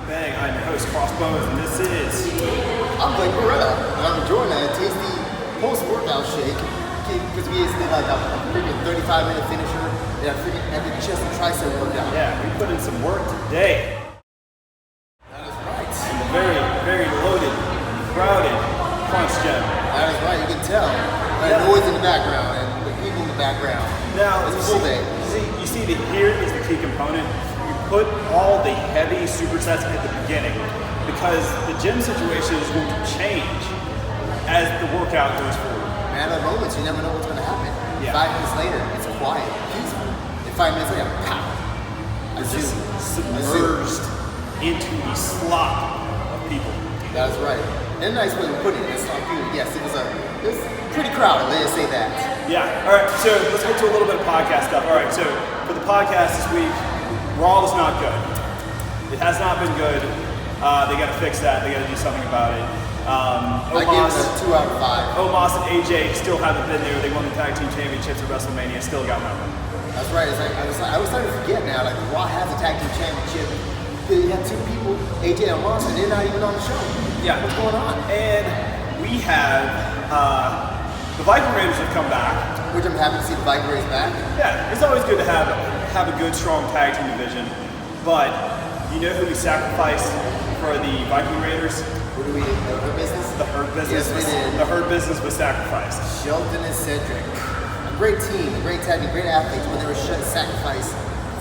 Bang, I'm your host, Crossbones, and this is... I'm Blake Beretta, and I'm enjoying that tasty post-workout shake because we just did like a freaking 35-minute finisher and a freaking epic chest and tricep workout. Yeah, we put in some work today. That is right. In the very, very loaded, crowded crunch gym. That is right, you can tell. Like noise in the background and the people in the background. Now, it's a full day. You see that here is the key component. Put all the heavy supersets at the beginning because the gym situation is going to change as the workout goes forward. Man, at moments you never know what's going to happen. Yeah. 5 minutes later, it's quiet, peaceful. And 5 minutes later, pow! It's just submerged into the slop of people. That's right. And a nice way of putting it. It's not good. Yes, it was pretty crowded. Let's say that. Yeah. All right. So let's get to a little bit of podcast stuff. All right. So for the podcast this week. Raw is not good. It has not been good. They got to fix that. They got to do something about it. I gave it a 2 out of 5. Omos and AJ still haven't been there. They won the tag team championships at WrestleMania. Still got nothing. That's right. I was starting to forget now. Like Raw has a tag team championship. You have 2 people, AJ and Omos, and they're not even on the show. Yeah. What's going on? And we have the Viking Raiders have come back. Which I'm happy to see the Viking Raiders back. Yeah, it's always good to have a good, strong tag team division. But you know who we sacrificed for the Viking Raiders? What do we do? The Hurt Business? The Hurt Business. Yes, we did. The Hurt Business was sacrificed. Shelton and Cedric. A great team, a great tag team, great athletes, but they were sacrificed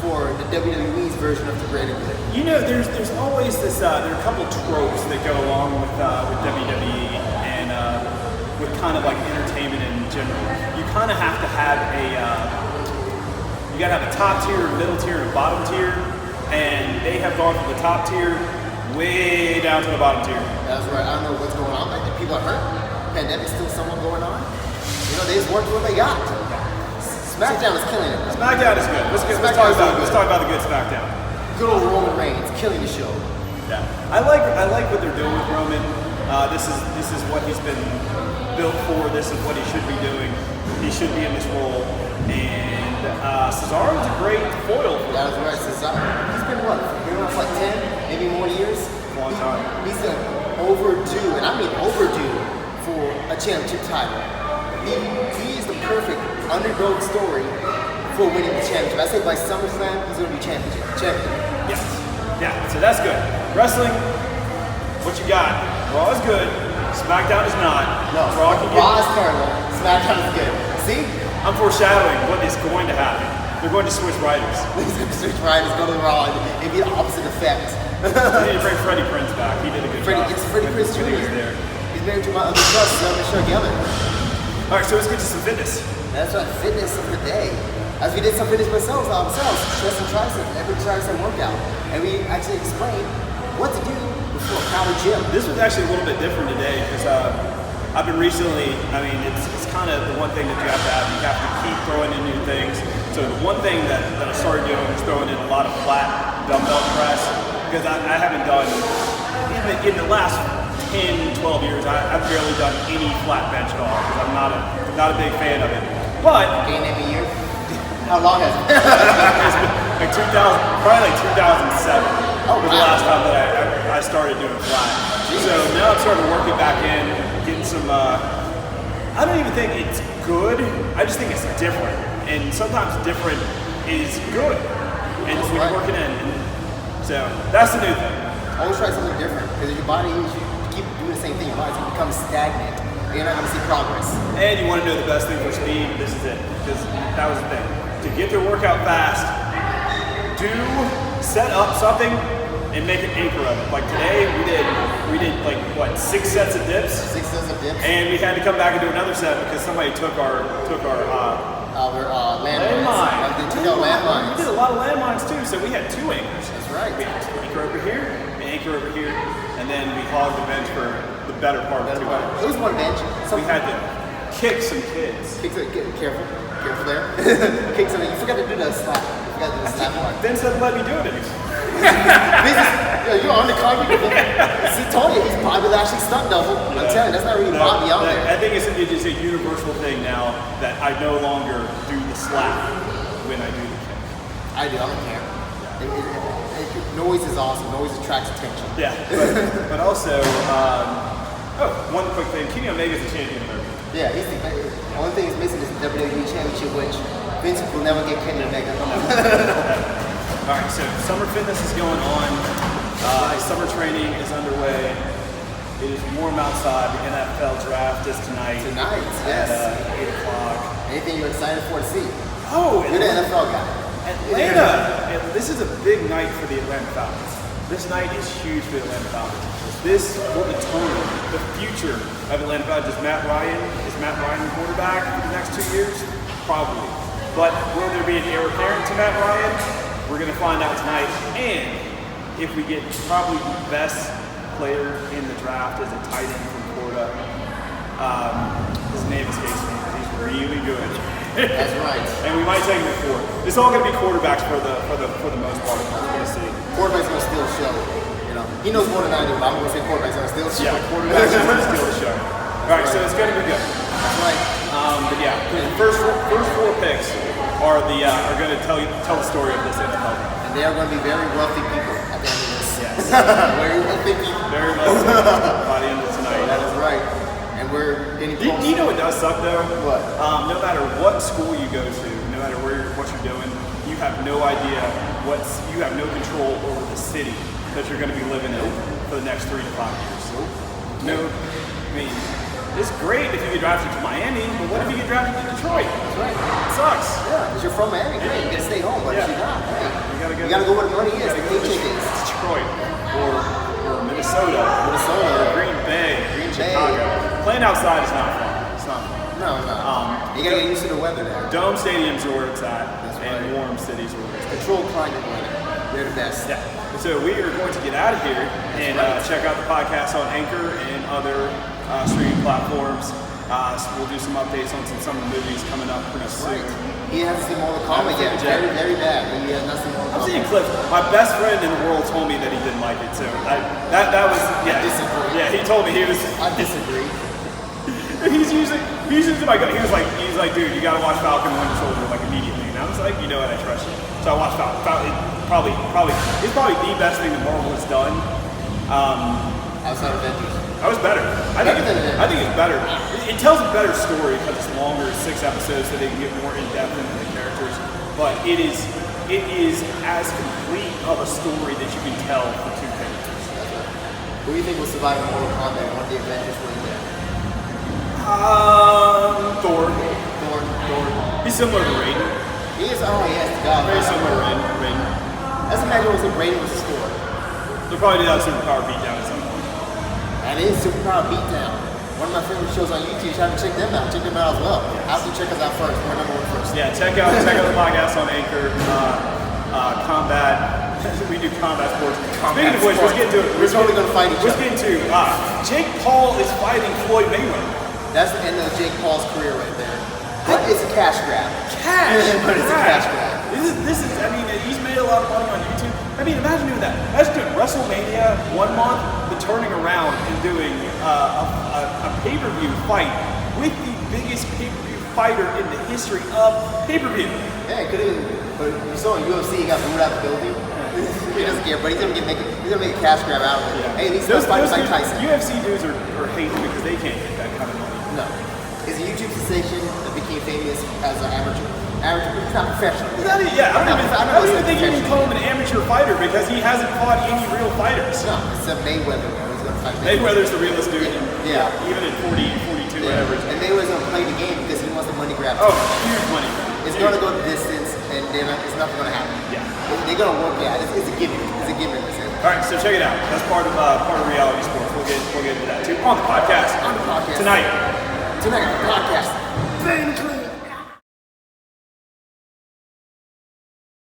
for the WWE's version of the greater good. You know, there's always this, there are a couple tropes that go along with WWE and with kind of like entertainment in general. You kind of have to have you gotta have a top tier, middle tier, and a bottom tier, and they have gone from the top tier way down to the bottom tier. That's right. I don't know what's going on. Like, people are hurt. Pandemic's still somewhat going on. You know, they just worked what they got. SmackDown is killing it. SmackDown is good. Let's talk about the good SmackDown. Good old Roman Reigns killing the show. Yeah, I like what they're doing with Roman. This is what he's been built for. This is what he should be doing. He should be in this role. And Cesaro's a great foil for him. That's right, Cesaro. He's been what? Been around for like 10, maybe more years. A long time. He's overdue, and I mean overdue, for a championship title. He is the perfect underdog story for winning the championship. I say by SummerSlam, he's going to be champion. Yes. Yeah, so that's good. Wrestling, what you got? Raw is good. SmackDown is not. No, Raw is terrible. SmackDown is good. See? I'm foreshadowing what is going to happen. They're going to switch writers. He's going to switch writers, go to Raw, and be the opposite effect. They need to bring Freddie Prinze back. He did a good job. It's Freddie Prinze Jr. There. He's married to my other cousin, Michelle Gelman. All right, so let's get to some fitness. That's right, fitness of the day. As we did some fitness ourselves, chest and tricep, every tricep workout. And we actually explained what to do before a crowded gym. This was actually a little bit different today because I've been recently, I mean, it's kind of the one thing that you have to have. You have to keep throwing in new things. So the one thing that I started doing was throwing in a lot of flat dumbbell press because I haven't done, in the last 10, 12 years, I've barely done any flat bench at all because I'm not a big fan of it. But gain every year? How long has it? Like 2000, probably like 2007 was the last time that I started doing flat. So now I'm starting working back in, getting some, I don't even think it's good, I just think it's different. And sometimes different is good. And when you're working in, so that's the new thing. Always try something different because your body, you keep doing the same thing, your body's going to become stagnant. And you're not going to see progress. And you want to know the best thing for speed, this is it. Because that was the thing. To get their workout fast, set up something and make an anchor of it. Like today, we did like what, 6 sets of dips. 6 sets of dips. And we had to come back and do another set because somebody took our landmines. They took out landmines. We did a lot of landmines too, so we had 2 anchors. That's right. We had an anchor over here, an anchor over here, and then we hogged the bench for the better part of 2 hours. It was one bench. We had to kick some kids. Careful there. Kick something. You forgot to do the slap. You forgot to do the slap part. Vince doesn't let me do it anymore. You're on the carpet. See, Tony, he's Bobby Lashley's stunt double. I'm telling you, that's not really Bobby out there. I think it's a universal thing now that I no longer do the slap when I do the kick. I do. I don't care. noise is awesome. Noise attracts attention. Yeah, but also, one quick thing. Kenny Omega's a champion of everything. Yeah, he's the only thing he's missing is the WWE Championship, which Vince will never get Kenny Omega. All right, so summer fitness is going on. Summer training is underway. It is warm outside. The NFL draft is tonight. Tonight, yes. At 8 o'clock. Anything you're excited for to see? Oh, you're the NFL guy. Atlanta. This is a big night for the Atlanta Falcons. This night is huge for the Atlanta Falcons. This will determine the future of Atlanta Falcons. Is Matt Ryan the quarterback for the next 2 years? Probably. But will there be an heir apparent to Matt Ryan? We're going to find out tonight. And if we get probably the best player in the draft is a tight end from Florida. His name escapes me, but he's really good. That's right. And we might take him at 4. It's all going to be quarterbacks for the most part. We're going to see. Quarterback's going to steal the show. You know, he knows more than I do, but I'm going to say quarterback's going to steal the show. Yeah, quarterbacks are going to steal the show. All right, so it's going to be good. That's right. But yeah, the first 4 picks are going to tell the story of this NFL. And they are going to be very wealthy people at the end of this. Yes. Very wealthy people. Very wealthy by the end of tonight. That is right. And we're getting close. You know what does suck though? What? No matter what school you go to, no matter what you're doing, you have no idea you have no control over the city that you're going to be living in for the next 3 to 5 years. No, I mean, it's great if you get drafted to Miami, but what if you get drafted to Detroit? That's right. It sucks. Yeah, because you're from Miami. Great. You gotta stay home, but if you're not, hey, you gotta go where the money is. The paycheck is. Detroit or Minnesota or Green Bay, Chicago. Playing outside is not fun. It's not fun. No, it's not. You gotta get used to the weather there. Dome stadiums are where it's at, and right. warm cities are where it's at. Controlled climate weather. They're the best. Yeah. So we are going to get out of here and check out the podcast on Anchor and other streaming platforms. So we'll do some updates on some summer movies coming up pretty soon. He hasn't seen Mortal Kombat yet. Very, very bad. He has not seen Mortal Kombat. I'm seeing clips. My best friend in the world told me that he didn't like it too. That was yeah. I disagree. Yeah, he told me he was. I disagree. he's using my gut. He was like, dude, you gotta watch Falcon and Winter Soldier like immediately. And I was like, you know what, I trust you. So I watched Falcon. It's probably the best thing that Marvel has done. Outside of Avengers. That was better. I think it's better. It tells a better story because it's longer, 6 episodes, so they can get more in depth into the characters. But it is as complete of a story that you can tell for 2 characters. Who do you think will survive Mortal Kombat and one of the Avengers will there? Thor. He's similar to Raiden. He is. Oh, yes, God. Very similar to Raiden. Let's imagine what Raiden was a Thor. They'll probably do that Superpower beatdown at some point. And it is Superpower Beatdown. One of my favorite shows on YouTube. You have to check them out. Check them out as well. After you check us out first. We're number 1 first. Yeah, check out the podcast on Anchor. Combat. We do combat sports. Speaking of which, let's get into it. We're totally going to fight each other. Let's get into Jake Paul is fighting Floyd Mayweather. That's the end of Jake Paul's career right there. But it's a cash grab. But it's a cash grab. This is, I mean, he's made a lot of money on YouTube. I mean, imagine doing that. Imagine doing WrestleMania 1 month, but turning around and doing a pay-per-view fight with the biggest pay-per-view fighter in the history of pay-per-view. Yeah, it could have. But you saw in UFC, he got booed out the building. He doesn't care, but he's gonna make a cash grab out of it. Yeah. Hey, these fighters like Tyson. UFC dudes are hating because they can't get that kind of money. No. He's a YouTube sensation that became famous as an amateur. He's not professional. Yeah, I don't even think you can call him an amateur fighter because he hasn't fought any real fighters. No, except Mayweather. He's gonna fight Mayweather's the realest dude. Yeah. Even at 40, 42, whatever. And Mayweather's gonna play the game because he wants the money grab. Oh, huge money. It's gonna go the distance, and it's nothing gonna happen. Yeah. They're gonna work it out. It's a gimmick. It's a gimmick. All right, so check it out. That's part of reality sports. We'll get into that too on the podcast. On the podcast tonight. On the podcast. Bangin and Clangin.